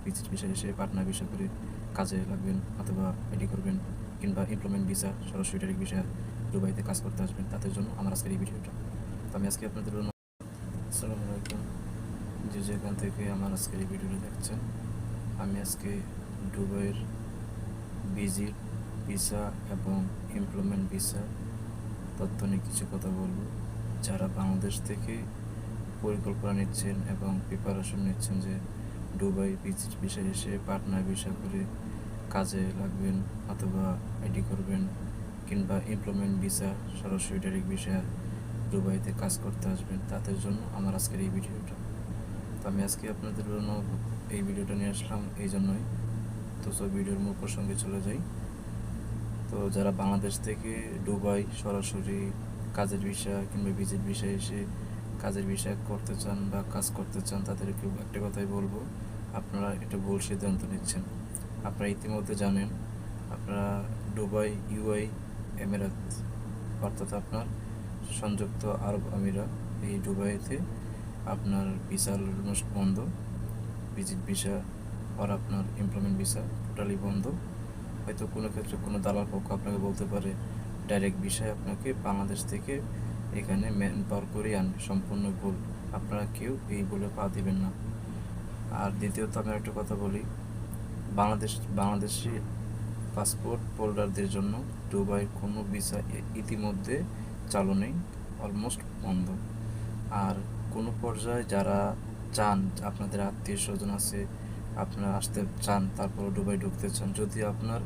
Visit visa এসে partner visa করে কাজে লাগবেন অথবা আইডি করবেন কিংবা এমপ্লয়মেন্ট ভিসা সরাসরি ডাইরেক্ট ভিসা দুবাইতে কাজ করতে আসবেন, তাদের জন্য আমার আজকের এই ভিডিওটা। তো আমি আজকে আপনাদের জন্য আসসালামু আলাইকুম, যে যেখান থেকে আমার আজকের এই ভিডিওটা দেখছেন। আমি আজকে দুবাইয়ের ভিজিট ভিসা এবং এমপ্লয়মেন্ট ভিসা তথ্য নিয়ে কিছু কথা বলবো। যারা বাংলাদেশ থেকে পরিকল্পনা নিচ্ছেন এবং প্রিপারেশন নিচ্ছেন যে দুবাই ভিজিট ভিসা এসে পার্টনার ভিসা করে কাজে লাগবেন অথবা আইডি করবেন কিংবা এমপ্লয়মেন্ট ভিসা সরাসরি ডাইরেক্ট ভিসা দুবাইতে কাজ করতে আসবেন, তাদের জন্য আমার আজকের এই ভিডিওটা। তো আমি আজকে আপনাদের জন্য এই ভিডিওটা নিয়ে আসলাম এই জন্যই। তো সব ভিডিওর মূল প্রসঙ্গে চলে যাই। তো যারা বাংলাদেশ থেকে দুবাই সরাসরি কাজের ভিসা কিংবা ভিজিট ভিসা এসে কাজের ভিসা করতে চান বা কাজ করতে চান, তাদেরকে একটা কথাই বলবো, আপনারা এটা ভুল সিদ্ধান্ত নিচ্ছেন। আপনারা ইতিমধ্যে জানেন, আপনারা দুবাই ইউআই এমিরাত অর্থাৎ আপনার সংযুক্ত আরব আমিরাত, এই দুবাইতে আপনার ভিসা অলমোস্ট বন্ধ। ভিজিট ভিসা আর আপনার এমপ্লয়মেন্ট ভিসা টোটালি বন্ধ। হয়তো কোনো ক্ষেত্রে কোনো দালাল পক্ষ আপনাকে বলতে পারে ডাইরেক্ট ভিসায় আপনাকে বাংলাদেশ থেকে এখানে ম্যান পাওয়ার করে আনবে, সম্পূর্ণ ভুল। আপনারা কেউ এই বলে পা দিবেন না। আর দ্বিতীয়ত আমি একটা কথা বলি, বাংলাদেশি পাসপোর্ট হোল্ডারদের জন্য দুবাইয়ের কোনো ভিসা ইতিমধ্যে চালু নেই, অলমোস্ট বন্ধ। আর কোনো পর্যায়ে যারা চান, আপনাদের আত্মীয় স্বজন আছে, আপনারা আসতে চান, তারপরে দুবাই ঢুকতে চান, যদি আপনার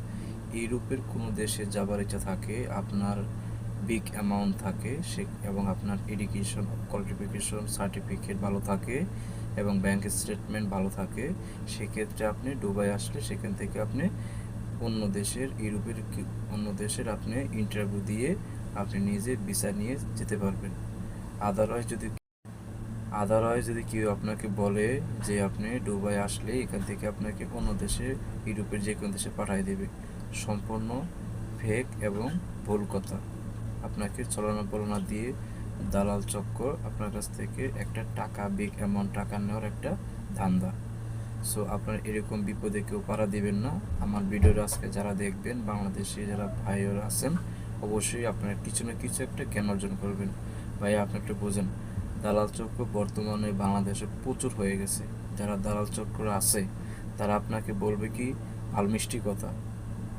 ইউরোপের কোনো দেশে যাবার ইচ্ছা থাকে, আপনার বিগ অ্যামাউন্ট থাকে এবং আপনার এডুকেশন কোয়ালিফিকেশন সার্টিফিকেট ভালো থাকে এবং ব্যাংক স্টেটমেন্ট ভালো থাকে, সেক্ষেত্রে আপনি দুবাই আসলে সেখান থেকে আপনি অন্য দেশের ইউরোপের অন্য দেশের আপনি ইন্টারভিউ দিয়ে আপনি নিজে ভিসা নিয়ে যেতে পারবেন। আদারওয়াইজ যদি কেউ আপনাকে বলে যে আপনি দুবাই আসলে এখান থেকে আপনাকে অন্য দেশে ইউরোপের যে কোনো দেশে পাঠিয়ে দেবে, সম্পূর্ণ ফেক এবং ভুল কথা। আপনাকে ছলনা বলনা দিয়ে দালাল চক্কর আপনার কাছ থেকে একটা টাকা, বিগ অ্যামাউন্ট টাকা নেওয়ার একটা ধান্দা। সো আপনার এরকম বিপদে কেউ পাড়া দিবেন না। আমার ভিডিওটা আজকে যারা দেখবেন, বাংলাদেশি যারা ভাইয়েরা আছেন, অবশ্যই আপনারা কিছু না কিছু একটা জ্ঞান অর্জন করবেন। ভাই আপনি একটু বোঝেন, দালাল চক্র বর্তমানে বাংলাদেশে প্রচুর হয়ে গেছে। যারা দালাল চক্র আছে তারা আপনাকে বলবে কি ভালো মিষ্টি কথা,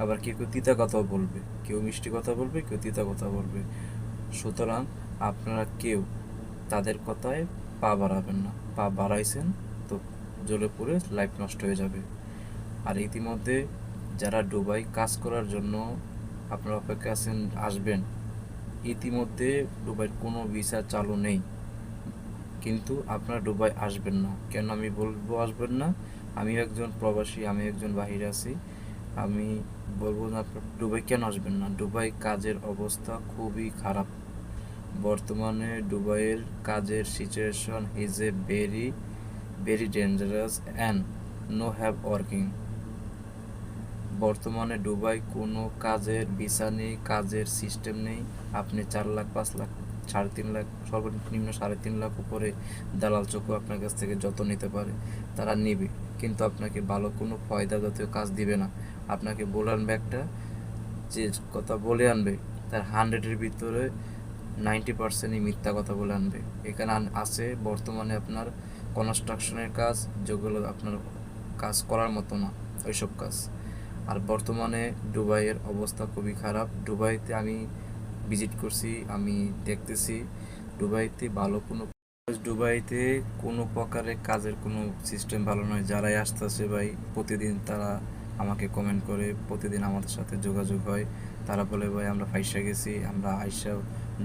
আবার কেউ কেউ তিতা কথাও বলবে, কেউ মিষ্টি কথা বলবে, কেউ তিতা কথা বলবে। সুতরাং আপনারা কেউ তাদের কথায় পা বাড়াবেন না। পা বাড়াইছেন তো জ্বলে পুড়ে লাইফ নষ্ট হয়ে যাবে। আর ইতিমধ্যে যারা দুবাই কাজ করার জন্য আপনারা অপেক্ষা আছেন আসবেন, ইতিমধ্যে দুবাইয়ের কোনো ভিসা চালু নেই, কিন্তু আপনারা দুবাই আসবেন না। কেন আমি বলবো আসবেন না? আমি একজন প্রবাসী, আমি একজন বাহিরে আছি, আমি বলবো না আপনার দুবাই কেন আসবেন না। দুবাই কাজের অবস্থা খুবই খারাপ বর্তমানে। দুবাইয়ের কাজের situation is a very very dangerous and no have working. বর্তমানে দুবাই কোনো কাজের ভিসা নেই, কাজের সিস্টেম নেই। আপনি 4 লাখ 5 লাখ 3.5 লাখ, সর্বনিম্ন 3.5 লাখ উপরে দালাল চক্র আপনার কাছ থেকে যত নিতে পারে তারা নেবে, কিন্তু আপনাকে ভালো কোনো ফয়দা জাতীয় কাজ দিবে না। আপনাকে বলে আনবে একটা, যে কথা বলে আনবে তার 100-এর ভিতরে 90%ই মিথ্যা কথা বলে আনবে। এখানে আছে বর্তমানে আপনার কনস্ট্রাকশনের কাজ, যেগুলো আপনার কাজ করার মতো না ওইসব কাজ। আর বর্তমানে দুবাইয়ের অবস্থা খুবই খারাপ। দুবাইতে আমি ভিজিট করছি, আমি দেখতেছি দুবাইতে কোনো প্রকারের কাজের কোনো সিস্টেম ভালো নয়। যারাই আসতেছে ভাই, প্রতিদিন তারা আমাকে কমেন্ট করে, প্রতিদিন আমাদের সাথে যোগাযোগ হয়। তারা বলে ভাই আমরা ফাইসা গেছি, আমরা আইসা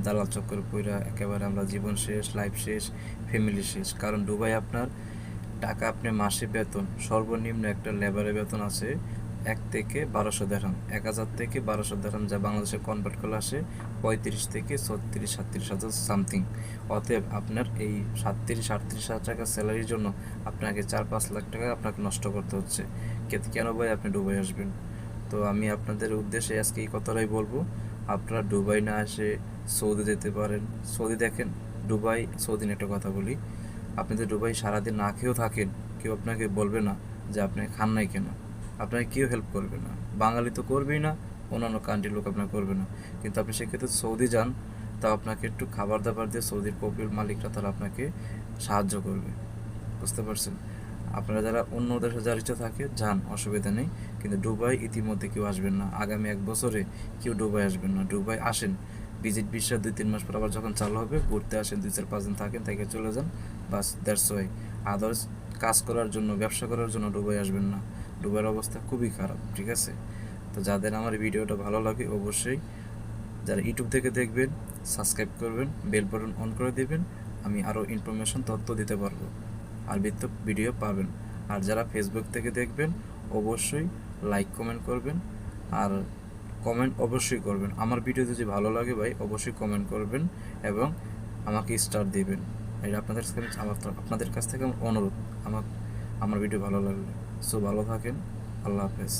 দালাল চক্কর পইরা একেবারে আমরা জীবন শেষ, লাইফ শেষ, ফ্যামিলি শেষ। কারণ দুবাই আপনার টাকা, আপনি মাসে বেতন সর্বনিম্ন একটা লেবারের বেতন আছে 1 থেকে 1200 দিরহাম, 1000 থেকে 1200 দিরহাম, যা বাংলাদেশে কনভার্ট করলে আসে 35 থেকে 36-37 হাজার সামথিং। অতএব আপনার এই 37-38 হাজার টাকা স্যালারির জন্য আপনাকে 4-5 লাখ টাকা আপনাকে নষ্ট করতে হচ্ছে। কেন ভাই আপনি দুবাই আসবেন? তো আমি আপনাদের উদ্দেশ্যে আজকে এই কথাটাই বলবো, আপনারা দুবাই না এসে সৌদি যেতে পারেন। সৌদি দেখেন, দুবাই, সৌদি একটা কথা বলি, আপনি তো দুবাই সারাদিন না খেয়েও থাকেন, কেউ আপনাকে বলবে না যে আপনি খান নাই কেন, আপনাকে কেউ হেল্প করবে না, বাঙালি তো করবেই না, অন্যান্য কান্ট্রির লোক আপনার করবে না। কিন্তু আপনি সেক্ষেত্রে সৌদি যান, তা আপনাকে একটু খাবার দাবার দিয়ে সৌদির কপিল মালিকরা তারা আপনাকে সাহায্য করবে। বুঝতে পারছেন? আপনারা যারা অন্য দেশে যার ইচ্ছা থাকে যান, অসুবিধা নেই। কিন্তু দুবাই ইতিমধ্যে কেউ আসবেন না, আগামী 1 বছরে কেউ দুবাই আসবেন না। দুবাই আসেন ভিজিট ভিসা 2-3 মাস পর আবার যখন চালু হবে ঘুরতে আসেন, 2-4-5 দিন থাকেন, থেকে চলে যান, বাস দ্যাটস ওয়াই। আদার্স কাজ করার জন্য, ব্যবসা করার জন্য দুবাই আসবেন না। দুবাইয়ের অবস্থা খুবই খারাপ, ঠিক আছে? তো যাদের আমার ভিডিওটা ভালো লাগে অবশ্যই যারা ইউটিউব থেকে দেখবেন সাবস্ক্রাইব করবেন, বেল বাটন অন করে দেবেন, আমি আরও ইনফরমেশন তথ্য দিতে পারবো, আর ভিডিও পাবেন। আর যারা ফেসবুক থেকে দেখবেন অবশ্যই লাইক কমেন্ট করবেন, আর কমেন্ট অবশ্যই করবেন। আমার ভিডিও যদি ভালো লাগে ভাই অবশ্যই কমেন্ট করবেন এবং আমাকে স্টার দিবেন। এটা আপনাদের কাছ থেকে আমার অনুরোধ, আমার ভিডিও ভালো লাগলে। সো ভালো থাকেন, আল্লাহ হাফেজ।